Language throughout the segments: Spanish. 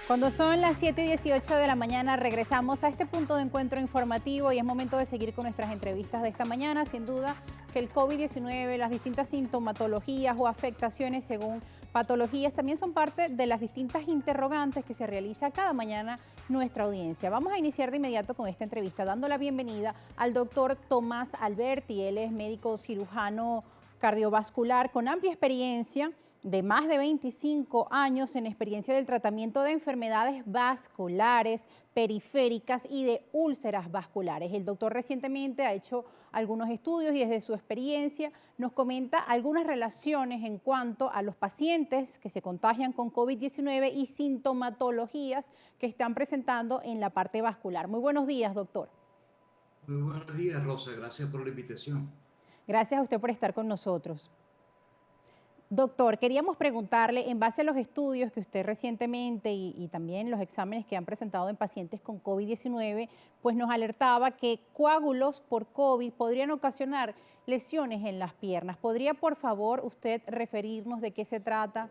Cuando son las 7:18 de la mañana, regresamos a este punto de encuentro informativo y es momento de seguir con nuestras entrevistas de esta mañana. Sin duda que el COVID-19, las distintas sintomatologías o afectaciones según patologías también son parte de las distintas interrogantes que se realiza cada mañana nuestra audiencia. Vamos a iniciar de inmediato con esta entrevista dando la bienvenida al doctor Tomás Alberti. Él es médico cirujano cardiovascular con amplia experiencia de más de 25 años en experiencia del tratamiento de enfermedades vasculares, periféricas y de úlceras vasculares. El doctor recientemente ha hecho algunos estudios y desde su experiencia nos comenta algunas relaciones en cuanto a los pacientes que se contagian con COVID-19 y sintomatologías que están presentando en la parte vascular. Muy buenos días, doctor. Muy buenos días, Rosa. Gracias por la invitación. Gracias a usted por estar con nosotros. Doctor, queríamos preguntarle, en base a los estudios que usted recientemente y también los exámenes que han presentado en pacientes con COVID-19, pues nos alertaba que coágulos por COVID podrían ocasionar lesiones en las piernas. ¿Podría, por favor, usted referirnos de qué se trata?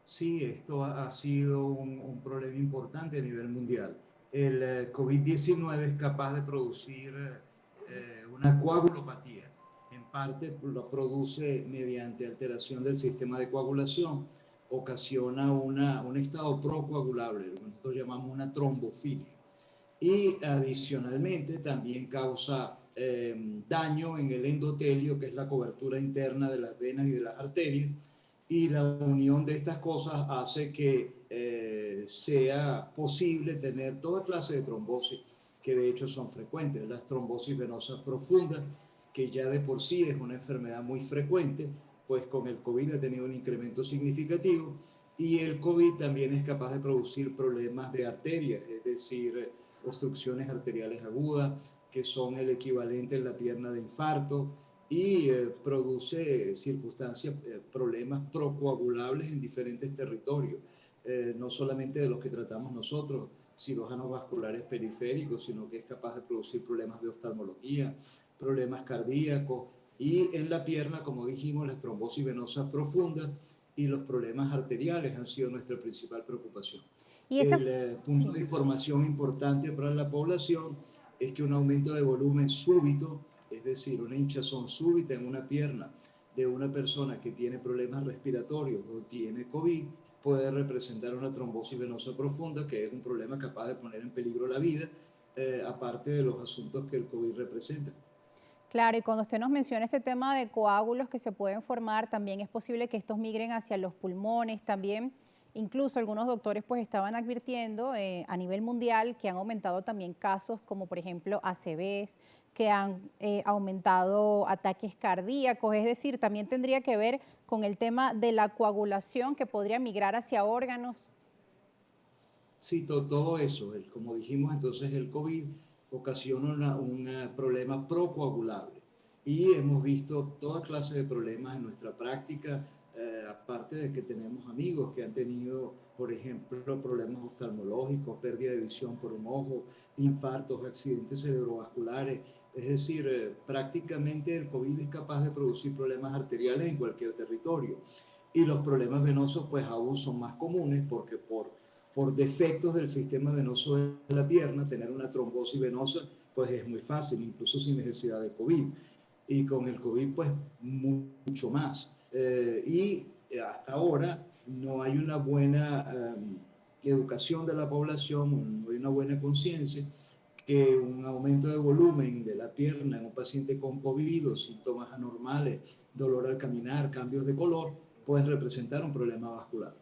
Sí, esto ha sido un problema importante a nivel mundial. El COVID-19 es capaz de producir una coagulopatía. En parte lo produce mediante alteración del sistema de coagulación, ocasiona un estado procoagulable, lo que nosotros llamamos una trombofilia. Y adicionalmente también causa daño en el endotelio, que es la cobertura interna de las venas y de las arterias, y la unión de estas cosas hace que sea posible tener toda clase de trombosis, que de hecho son frecuentes. Las trombosis venosas profundas, que ya de por sí es una enfermedad muy frecuente, pues con el COVID ha tenido un incremento significativo, y el COVID también es capaz de producir problemas de arterias, es decir, obstrucciones arteriales agudas, que son el equivalente en la pierna de infarto, y produce circunstancias, problemas procoagulables en diferentes territorios, no solamente de los que tratamos nosotros, cirujanos vasculares periféricos, sino que es capaz de producir problemas de oftalmología, problemas cardíacos, y en la pierna, como dijimos, las trombosis venosas profundas y los problemas arteriales han sido nuestra principal preocupación. Y esa, El punto sí. de información importante para la población es que un aumento de volumen súbito, es decir, una hinchazón súbita en una pierna de una persona que tiene problemas respiratorios o tiene COVID, puede representar una trombosis venosa profunda, que es un problema capaz de poner en peligro la vida, aparte de los asuntos que el COVID representa. Claro, y cuando usted nos menciona este tema de coágulos que se pueden formar, también es posible que estos migren hacia los pulmones, también incluso algunos doctores pues estaban advirtiendo a nivel mundial que han aumentado también casos como por ejemplo ACVs, que han aumentado ataques cardíacos, es decir, también tendría que ver con el tema de la coagulación que podría migrar hacia órganos. Sí, todo eso, como dijimos entonces, el COVID ocasiona un problema procoagulable, y hemos visto toda clase de problemas en nuestra práctica, aparte de que tenemos amigos que han tenido, por ejemplo, problemas oftalmológicos, pérdida de visión por un ojo, infartos, accidentes cerebrovasculares. Es decir, prácticamente el COVID es capaz de producir problemas arteriales en cualquier territorio, y los problemas venosos pues aún son más comunes, porque por defectos del sistema venoso de la pierna, tener una trombosis venosa pues es muy fácil, incluso sin necesidad de COVID. Y con el COVID pues mucho más. Y hasta ahora no hay una buena educación de la población, no hay una buena conciencia que un aumento de volumen de la pierna en un paciente con COVID o síntomas anormales, dolor al caminar, cambios de color, pueden representar un problema vascular.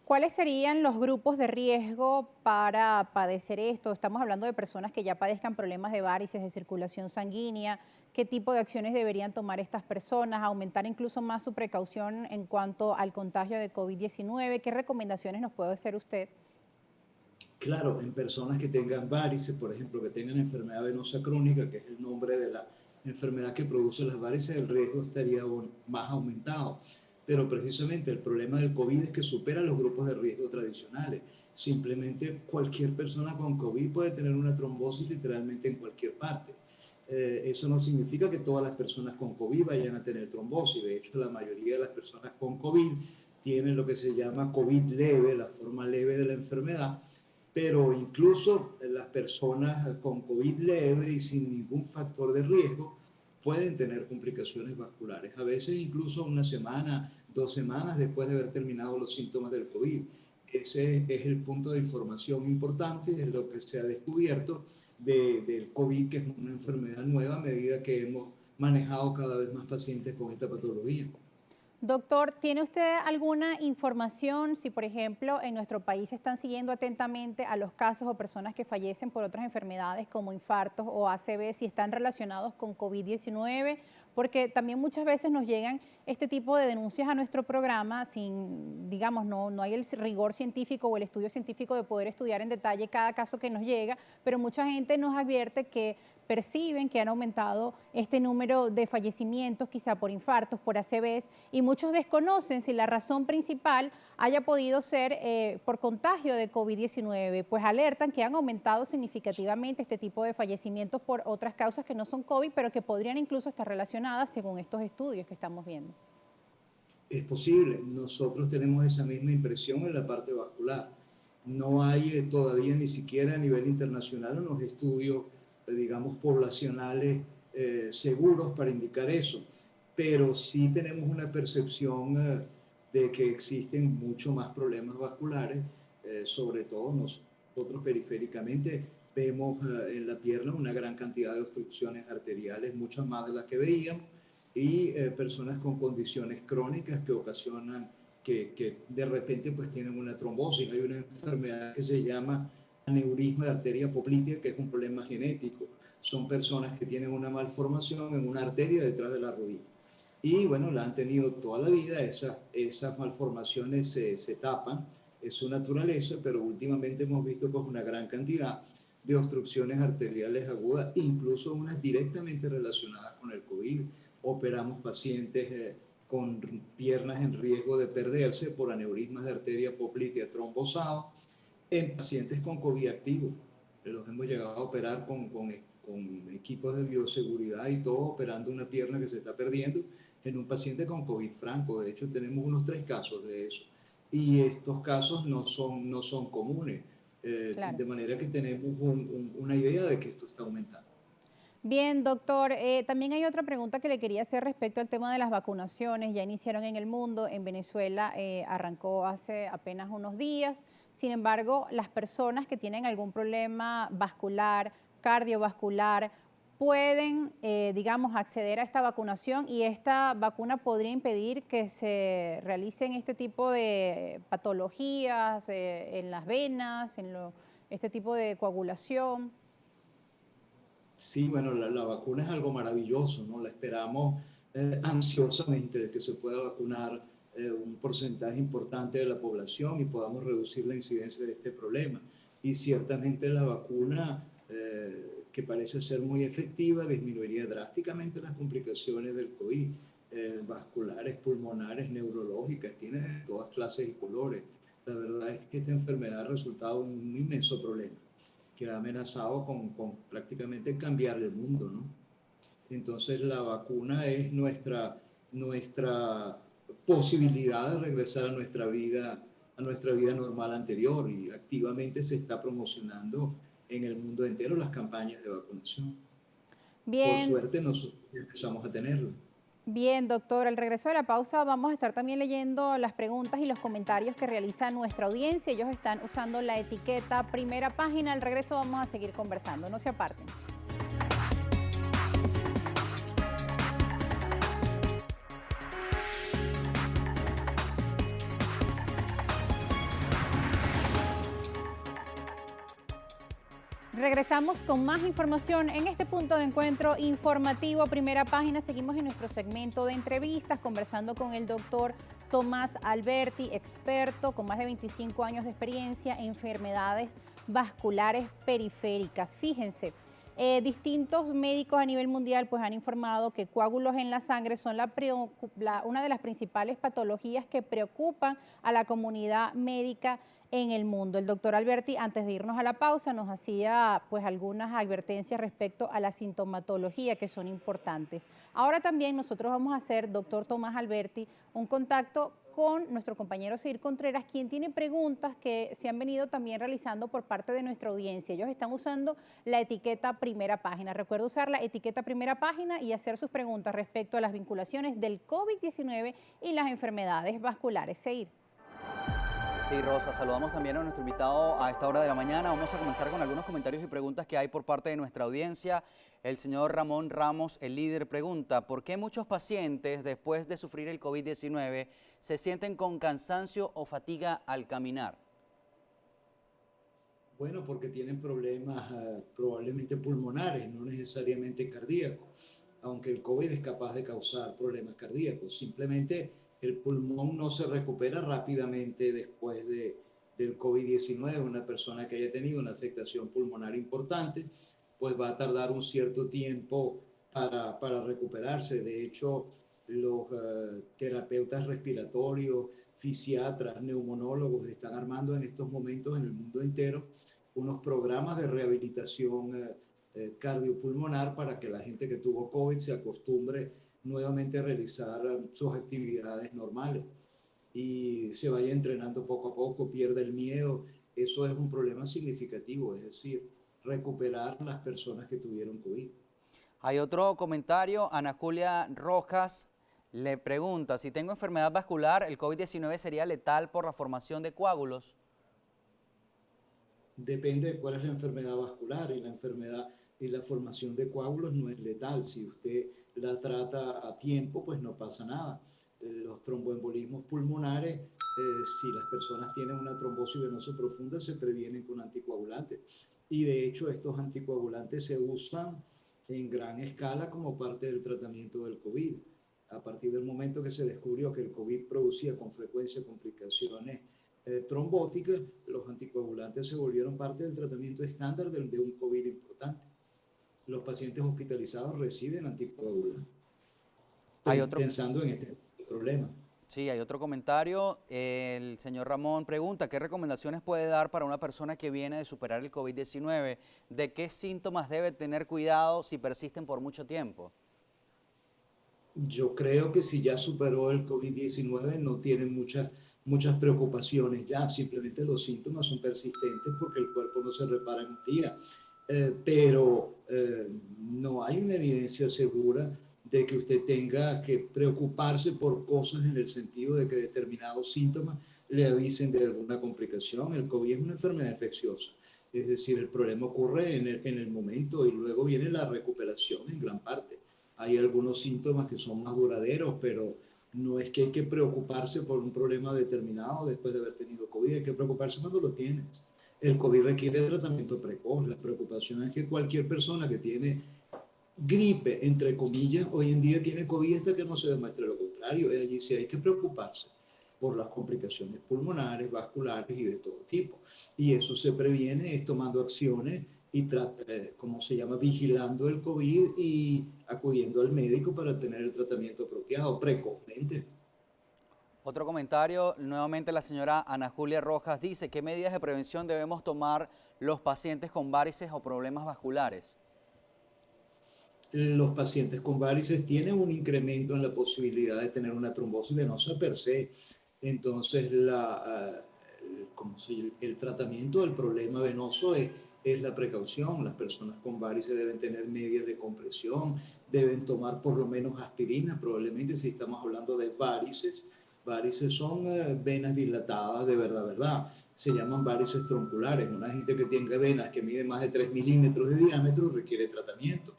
¿Cuáles serían los grupos de riesgo para padecer esto? Estamos hablando de personas que ya padezcan problemas de varices, de circulación sanguínea. ¿Qué tipo de acciones deberían tomar estas personas? ¿Aumentar incluso más su precaución en cuanto al contagio de COVID-19? ¿Qué recomendaciones nos puede hacer usted? Claro, en personas que tengan varices, por ejemplo, que tengan enfermedad venosa crónica, que es el nombre de la enfermedad que produce las varices, el riesgo estaría más aumentado. Pero precisamente el problema del COVID es que supera los grupos de riesgo tradicionales. Simplemente cualquier persona con COVID puede tener una trombosis literalmente en cualquier parte. Eso no significa que todas las personas con COVID vayan a tener trombosis. De hecho, la mayoría de las personas con COVID tienen lo que se llama COVID leve, la forma leve de la enfermedad, pero incluso las personas con COVID leve y sin ningún factor de riesgo pueden tener complicaciones vasculares, a veces incluso una semana, 2 semanas después de haber terminado los síntomas del COVID. Ese es el punto de información importante, es lo que se ha descubierto del COVID, que es una enfermedad nueva a medida que hemos manejado cada vez más pacientes con esta patología. Doctor, ¿tiene usted alguna información si, por ejemplo, en nuestro país están siguiendo atentamente a los casos o personas que fallecen por otras enfermedades como infartos o ACV, si están relacionados con COVID-19? Porque también muchas veces nos llegan este tipo de denuncias a nuestro programa sin, digamos, no hay el rigor científico o el estudio científico de poder estudiar en detalle cada caso que nos llega, pero mucha gente nos advierte que perciben que han aumentado este número de fallecimientos, quizá por infartos, por ACVs, y muchos desconocen si la razón principal haya podido ser por contagio de COVID-19, pues alertan que han aumentado significativamente este tipo de fallecimientos por otras causas que no son COVID, pero que podrían incluso estar relacionadas según estos estudios que estamos viendo. Es posible, nosotros tenemos esa misma impresión en la parte vascular. No hay todavía ni siquiera a nivel internacional unos estudios, digamos, poblacionales seguros para indicar eso, pero sí tenemos una percepción de que existen mucho más problemas vasculares, sobre todo nosotros periféricamente vemos en la pierna una gran cantidad de obstrucciones arteriales, muchas más de las que veíamos, y personas con condiciones crónicas que ocasionan que de repente pues tienen una trombosis. Hay una enfermedad que se llama aneurisma de arteria poplítea, que es un problema genético. Son personas que tienen una malformación en una arteria detrás de la rodilla. Y bueno, la han tenido toda la vida, esas malformaciones se tapan, es su naturaleza, pero últimamente hemos visto pues una gran cantidad de obstrucciones arteriales agudas, incluso unas directamente relacionadas con el COVID. Operamos pacientes con piernas en riesgo de perderse por aneurismas de arteria poplítea trombosados en pacientes con COVID activo. Los hemos llegado a operar con equipos de bioseguridad y todo, operando una pierna que se está perdiendo en un paciente con COVID franco. De hecho, tenemos unos 3 casos de eso. Y estos casos no son comunes, Claro. de manera que tenemos una idea de que esto está aumentando. Bien, doctor, también hay otra pregunta que le quería hacer respecto al tema de las vacunaciones. Ya iniciaron en el mundo, en Venezuela arrancó hace apenas unos días. Sin embargo, las personas que tienen algún problema vascular, cardiovascular, pueden, digamos, acceder a esta vacunación, y esta vacuna podría impedir que se realicen este tipo de patologías en las venas, este tipo de coagulación. Sí, bueno, la vacuna es algo maravilloso, ¿no? La esperamos ansiosamente de que se pueda vacunar un porcentaje importante de la población y podamos reducir la incidencia de este problema. Y ciertamente la vacuna, que parece ser muy efectiva, disminuiría drásticamente las complicaciones del COVID, vasculares, pulmonares, neurológicas, tiene de todas clases y colores. La verdad es que esta enfermedad ha resultado un inmenso problema que ha amenazado con prácticamente cambiar el mundo, ¿no? Entonces la vacuna es nuestra posibilidad de regresar a nuestra vida normal anterior, y activamente se está promocionando en el mundo entero las campañas de vacunación. Por Bien. suerte nosotros empezamos a tenerla. Bien, doctor, al regreso de la pausa vamos a estar también leyendo las preguntas y los comentarios que realiza nuestra audiencia. Ellos están usando la etiqueta Primera Página. Al regreso vamos a seguir conversando. No se aparten. Regresamos con más información en este punto de encuentro informativo Primera Página. Seguimos en nuestro segmento de entrevistas conversando con el doctor Tomás Alberti, experto con más de 25 años de experiencia en enfermedades vasculares periféricas. Fíjense, distintos médicos a nivel mundial pues han informado que coágulos en la sangre son una de las principales patologías que preocupan a la comunidad médica en el mundo. El doctor Alberti, antes de irnos a la pausa, nos hacía pues algunas advertencias respecto a la sintomatología que son importantes. Ahora también nosotros vamos a hacer, doctor Tomás Alberti, un contacto con nuestro compañero Seir Contreras, quien tiene preguntas que se han venido también realizando por parte de nuestra audiencia. Ellos están usando la etiqueta Primera Página. Recuerda usar la etiqueta Primera Página y hacer sus preguntas respecto a las vinculaciones del COVID-19 y las enfermedades vasculares. Seir. Sí, Rosa, saludamos también a nuestro invitado a esta hora de la mañana. Vamos a comenzar con algunos comentarios y preguntas que hay por parte de nuestra audiencia. El señor Ramón Ramos, el líder, pregunta: ¿por qué muchos pacientes después de sufrir el COVID-19 se sienten con cansancio o fatiga al caminar? Bueno, porque tienen problemas probablemente pulmonares, no necesariamente cardíacos, aunque el COVID es capaz de causar problemas cardíacos. Simplemente el pulmón no se recupera rápidamente después del COVID-19. Una persona que haya tenido una afectación pulmonar importante, pues va a tardar un cierto tiempo para recuperarse. De hecho, los terapeutas respiratorios, fisiatras, neumonólogos están armando en estos momentos en el mundo entero unos programas de rehabilitación cardiopulmonar para que la gente que tuvo COVID se acostumbre nuevamente a realizar sus actividades normales y se vaya entrenando poco a poco, pierda el miedo. Eso es un problema significativo, es decir, recuperar las personas que tuvieron COVID. Hay otro comentario. Ana Julia Rojas le pregunta: si tengo enfermedad vascular, ¿el COVID-19 sería letal por la formación de coágulos? Depende de cuál es la enfermedad vascular, y la enfermedad y la formación de coágulos no es letal. Si usted la trata a tiempo, pues no pasa nada. Los tromboembolismos pulmonares, si las personas tienen una trombosis venosa profunda, se previenen con anticoagulantes. Y de hecho estos anticoagulantes se usan en gran escala como parte del tratamiento del COVID. A partir del momento que se descubrió que el COVID producía con frecuencia complicaciones trombóticas, los anticoagulantes se volvieron parte del tratamiento estándar de un COVID importante. Los pacientes hospitalizados reciben anticoagulantes, pensando en este problema. Sí, hay otro comentario. El señor Ramón pregunta: ¿qué recomendaciones puede dar para una persona que viene de superar el COVID-19? ¿De qué síntomas debe tener cuidado si persisten por mucho tiempo? Yo creo que si ya superó el COVID-19 no tiene muchas preocupaciones ya, simplemente los síntomas son persistentes porque el cuerpo no se repara en un día. Pero no hay una evidencia segura de que usted tenga que preocuparse por cosas en el sentido de que determinados síntomas le avisen de alguna complicación. El COVID es una enfermedad infecciosa, es decir, el problema ocurre en el momento y luego viene la recuperación en gran parte. Hay algunos síntomas que son más duraderos, pero no es que hay que preocuparse por un problema determinado después de haber tenido COVID, hay que preocuparse cuando lo tienes. El COVID requiere tratamiento precoz. La preocupación es que cualquier persona que tiene gripe, entre comillas, hoy en día tiene COVID hasta que no se demuestre lo contrario. Allí sí hay que preocuparse por las complicaciones pulmonares, vasculares y de todo tipo. Y eso se previene es tomando acciones y, como se llama, vigilando el COVID y acudiendo al médico para tener el tratamiento apropiado precozmente. Otro comentario, nuevamente la señora Ana Julia Rojas dice: ¿qué medidas de prevención debemos tomar los pacientes con varices o problemas vasculares? Los pacientes con varices tienen un incremento en la posibilidad de tener una trombosis venosa per se. Entonces, el tratamiento del problema venoso es la precaución. Las personas con varices deben tener medias de compresión, deben tomar por lo menos aspirina, probablemente si estamos hablando de varices. Varices son venas dilatadas de verdad. Se llaman varices tronculares. Una gente que tenga venas que miden más de 3 milímetros de diámetro requiere tratamiento.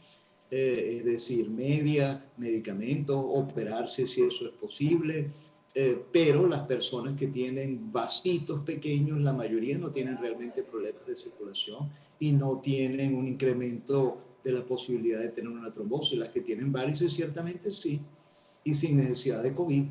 Es decir, medicamentos, operarse si eso es posible, pero las personas que tienen vasitos pequeños, la mayoría no tienen realmente problemas de circulación y no tienen un incremento de la posibilidad de tener una trombosis. Las que tienen varices ciertamente sí, y sin necesidad de COVID.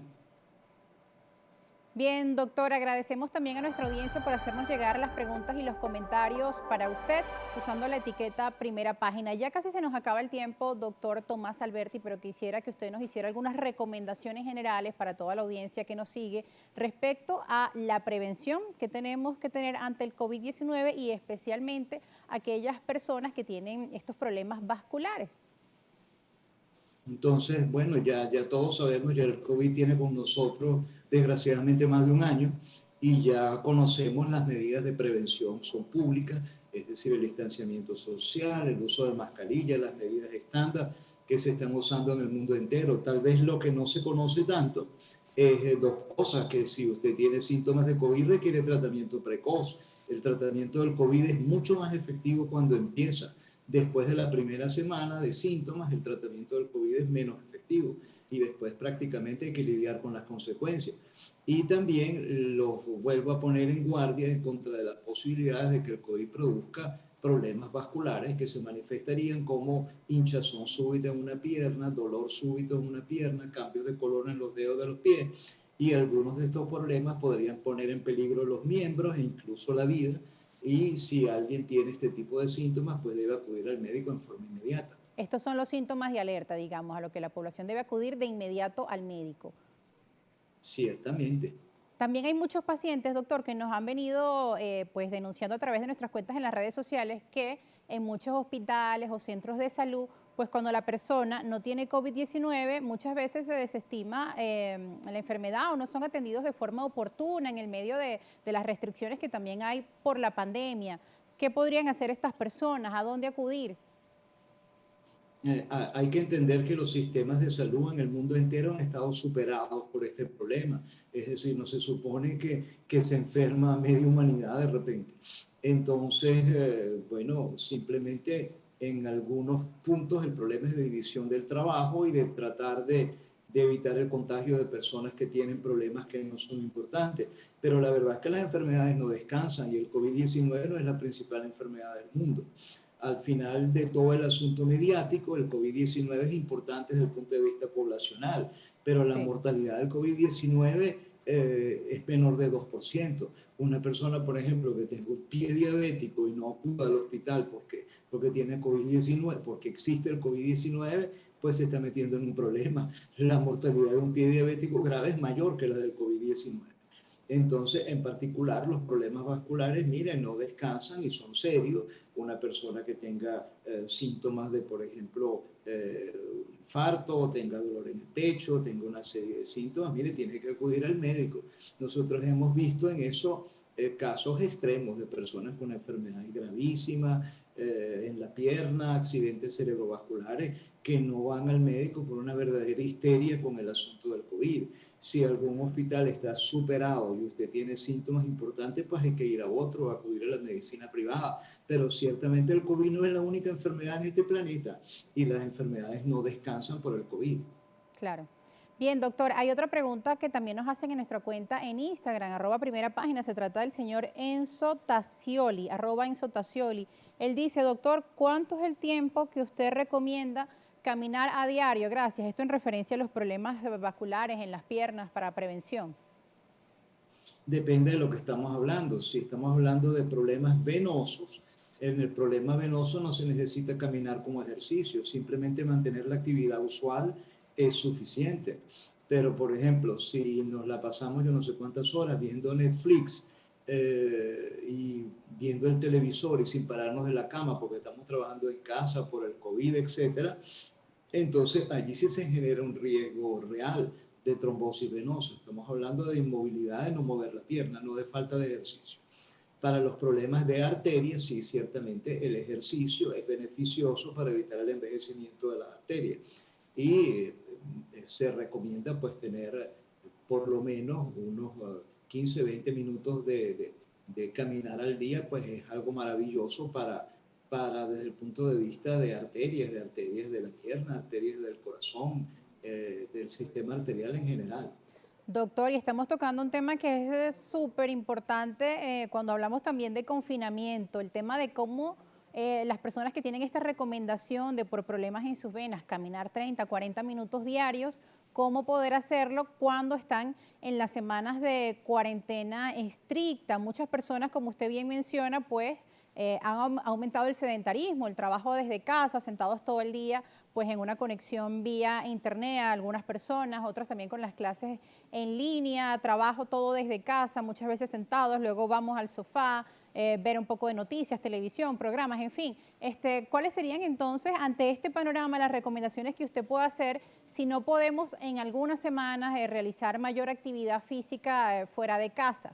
Bien, doctor, agradecemos también a nuestra audiencia por hacernos llegar las preguntas y los comentarios para usted usando la etiqueta Primera Página. Ya casi se nos acaba el tiempo, doctor Tomás Alberti, pero quisiera que usted nos hiciera algunas recomendaciones generales para toda la audiencia que nos sigue respecto a la prevención que tenemos que tener ante el COVID-19 y especialmente aquellas personas que tienen estos problemas vasculares. Entonces, bueno, ya todos sabemos, ya el COVID tiene con nosotros desgraciadamente más de un año, y ya conocemos las medidas de prevención, son públicas, es decir, el distanciamiento social, el uso de mascarilla, las medidas estándar que se están usando en el mundo entero. Tal vez lo que no se conoce tanto es dos cosas: que si usted tiene síntomas de COVID requiere tratamiento precoz. El tratamiento del COVID es mucho más efectivo cuando empieza. Después de la primera semana de síntomas, el tratamiento del COVID es menos efectivo y después prácticamente hay que lidiar con las consecuencias. Y también los vuelvo a poner en guardia en contra de las posibilidades de que el COVID produzca problemas vasculares que se manifestarían como hinchazón súbita en una pierna, dolor súbito en una pierna, cambios de color en los dedos de los pies, y algunos de estos problemas podrían poner en peligro los miembros e incluso la vida. Y si alguien tiene este tipo de síntomas, pues debe acudir al médico en forma inmediata. Estos son los síntomas de alerta, digamos, a lo que la población debe acudir de inmediato al médico. Ciertamente. También hay muchos pacientes, doctor, que nos han venido pues denunciando a través de nuestras cuentas en las redes sociales que en muchos hospitales o centros de salud, pues cuando la persona no tiene COVID-19, muchas veces se desestima la enfermedad o no son atendidos de forma oportuna en el medio de las restricciones que también hay por la pandemia. ¿Qué podrían hacer estas personas? ¿A dónde acudir? Hay que entender que los sistemas de salud en el mundo entero han estado superados por este problema. Es decir, no se supone que se enferma a media humanidad de repente. Entonces, bueno, simplemente en algunos puntos el problema es de división del trabajo y de tratar de evitar el contagio de personas que tienen problemas que no son importantes. Pero la verdad es que las enfermedades no descansan y el COVID-19 no es la principal enfermedad del mundo. Al final de todo el asunto mediático, el COVID-19 es importante desde el punto de vista poblacional, pero la Sí. mortalidad del COVID-19 es menor de 2%. Una persona, por ejemplo, que tenga un pie diabético y no acuda al hospital porque tiene COVID-19, porque existe el COVID-19, pues se está metiendo en un problema. La mortalidad de un pie diabético grave es mayor que la del COVID-19. Entonces, en particular, los problemas vasculares, miren, no descansan y son serios. Una persona que tenga síntomas de, por ejemplo, infarto, tenga dolor en el pecho, tenga una serie de síntomas, mire, tiene que acudir al médico. Nosotros hemos visto en eso casos extremos de personas con enfermedades gravísimas en la pierna, accidentes cerebrovasculares, que no van al médico por una verdadera histeria con el asunto del COVID. Si algún hospital está superado y usted tiene síntomas importantes, pues hay que ir a otro, acudir a la medicina privada. Pero ciertamente el COVID no es la única enfermedad en este planeta y las enfermedades no descansan por el COVID. Claro. Bien, doctor, hay otra pregunta que también nos hacen en nuestra cuenta en Instagram, @primerapágina. Se trata del señor Enzo Tassioli, @Enzo Tassioli. Él dice, doctor, ¿cuánto es el tiempo que usted recomienda caminar a diario? Gracias. Esto en referencia a los problemas vasculares en las piernas para prevención. Depende de lo que estamos hablando. Si estamos hablando de problemas venosos, en el problema venoso no se necesita caminar como ejercicio, simplemente mantener la actividad usual es suficiente. Pero, por ejemplo, si nos la pasamos yo no sé cuántas horas viendo Netflix y viendo el televisor y sin pararnos de la cama porque estamos trabajando en casa por el COVID, etcétera, entonces allí sí se genera un riesgo real de trombosis venosa. Estamos hablando de inmovilidad, de no mover la pierna, no de falta de ejercicio. Para los problemas de arterias, sí, ciertamente el ejercicio es beneficioso para evitar el envejecimiento de las arterias. Y se recomienda pues tener por lo menos unos 15, 20 minutos de caminar al día, pues es algo maravilloso para desde el punto de vista de arterias de la pierna, arterias del corazón, del sistema arterial en general. Doctor, y estamos tocando un tema que es súper importante cuando hablamos también de confinamiento, el tema de cómo las personas que tienen esta recomendación de por problemas en sus venas caminar 30, 40 minutos diarios, cómo poder hacerlo cuando están en las semanas de cuarentena estricta. Muchas personas, como usted bien menciona, pues han aumentado el sedentarismo, el trabajo desde casa, sentados todo el día, pues en una conexión vía internet a algunas personas, otras también con las clases en línea, trabajo todo desde casa, muchas veces sentados, luego vamos al sofá, ver un poco de noticias, televisión, programas, en fin. ¿Cuáles serían entonces, ante este panorama, las recomendaciones que usted pueda hacer si no podemos en algunas semanas realizar mayor actividad física fuera de casa?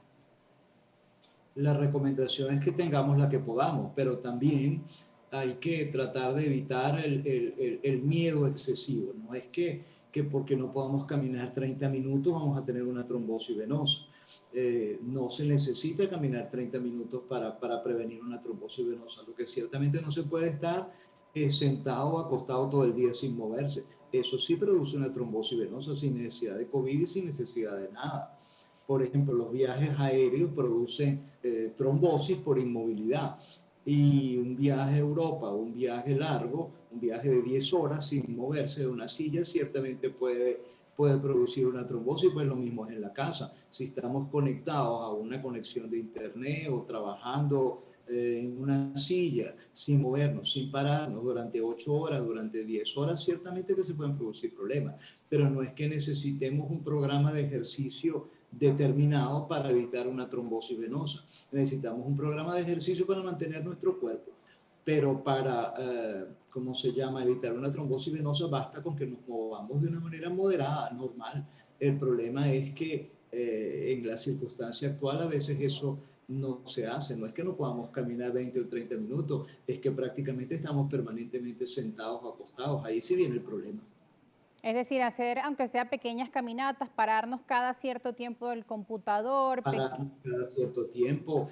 La recomendación es que tengamos la que podamos, pero también hay que tratar de evitar el miedo excesivo. No es que porque no podamos caminar 30 minutos vamos a tener una trombosis venosa. No se necesita caminar 30 minutos para prevenir una trombosis venosa. Lo que ciertamente no se puede estar sentado o acostado todo el día sin moverse. Eso sí produce una trombosis venosa sin necesidad de COVID y sin necesidad de nada. Por ejemplo, los viajes aéreos producen trombosis por inmovilidad. Y un viaje a Europa, un viaje largo, un viaje de 10 horas sin moverse de una silla, ciertamente puede producir una trombosis, pues lo mismo es en la casa. Si estamos conectados a una conexión de internet o trabajando en una silla, sin movernos, sin pararnos durante 8 horas, durante 10 horas, ciertamente que se pueden producir problemas. Pero no es que necesitemos un programa de ejercicio determinado para evitar una trombosis venosa. Necesitamos un programa de ejercicio para mantener nuestro cuerpo, pero para, ¿cómo se llama?, evitar una trombosis venosa basta con que nos movamos de una manera moderada, normal. El problema es que en la circunstancia actual a veces eso no se hace. No es que no podamos caminar 20 o 30 minutos, es que prácticamente estamos permanentemente sentados o acostados. Ahí sí viene el problema. Es decir, hacer, aunque sea pequeñas caminatas, pararnos cada cierto tiempo del computador. Para cada cierto tiempo,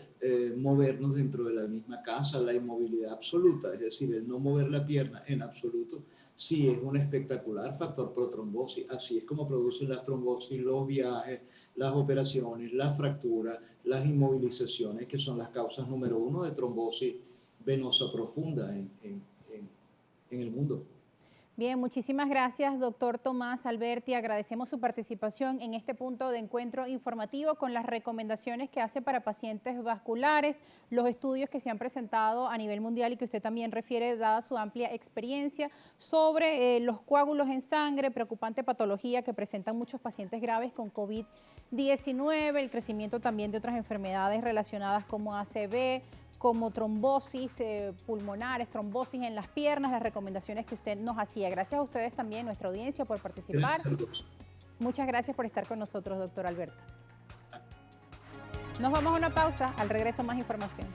movernos dentro de la misma casa, la inmovilidad absoluta, es decir, el no mover la pierna en absoluto, sí es un espectacular factor pro trombosis. Así es como producen las trombosis, los viajes, las operaciones, las fracturas, las inmovilizaciones, que son las causas número 1 de trombosis venosa profunda en el mundo. Bien, muchísimas gracias, doctor Tomás Alberti. Agradecemos su participación en este punto de encuentro informativo con las recomendaciones que hace para pacientes vasculares, los estudios que se han presentado a nivel mundial y que usted también refiere, dada su amplia experiencia, sobre los coágulos en sangre, preocupante patología que presentan muchos pacientes graves con COVID-19, el crecimiento también de otras enfermedades relacionadas como ACV, como trombosis pulmonares, trombosis en las piernas, las recomendaciones que usted nos hacía. Gracias a ustedes también, nuestra audiencia, por participar. Muchas gracias por estar con nosotros, doctor Alberto. Nos vamos a una pausa, al regreso más información.